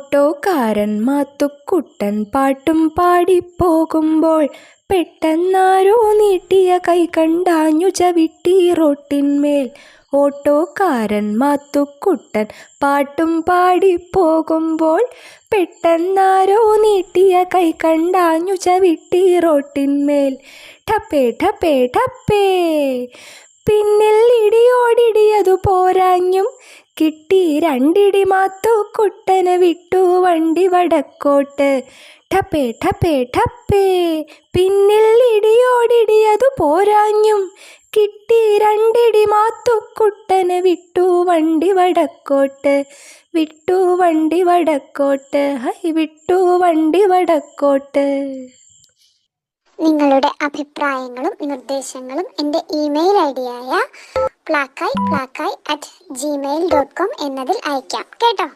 ഓട്ടോക്കാരൻ മാത്തുക്കുട്ടൻ പാട്ടും പാടിപ്പോകുമ്പോൾ പെട്ടെന്നാരോ നീട്ടിയ കൈ കണ്ടാഞ്ഞു ചവിട്ടി റോട്ടിന്മേൽ. ഓട്ടോക്കാരൻ മാത്തുക്കുട്ടൻ പാട്ടും പാടിപ്പോകുമ്പോൾ പെട്ടെന്നാരോ നീട്ടിയ കൈ കണ്ടാഞ്ഞു ചവിട്ടി റോട്ടിന്മേൽ. ഠപ്പേ ഠപ്പേ ഠപ്പേ, പിന്നിൽ ഇടിയോടിടിയതു പോരാഞ്ഞും കിട്ടി രണ്ടിടി മാത്തുക്കുട്ടന് വിട്ടു വണ്ടി വടക്കോട്ട്. ഠപ്പേ ഠപ്പേ ഠപ്പേ, പിന്നിൽ ഇടിയോടിടിയതു പോരാഞ്ഞും കിട്ടി രണ്ടിടി മാത്തുക്കുട്ടന് വിട്ടു വണ്ടി വടക്കോട്ട്. വിട്ടു വണ്ടി വടക്കോട്ട്, ഹൈ വിട്ടു വണ്ടി വടക്കോട്ട്. നിങ്ങളുടെ അഭിപ്രായങ്ങളും നിർദ്ദേശങ്ങളും എൻ്റെ ഇമെയിൽ ഐഡിയായ plakai@gmail.com എന്നതിൽ അയക്കാം കേട്ടോ.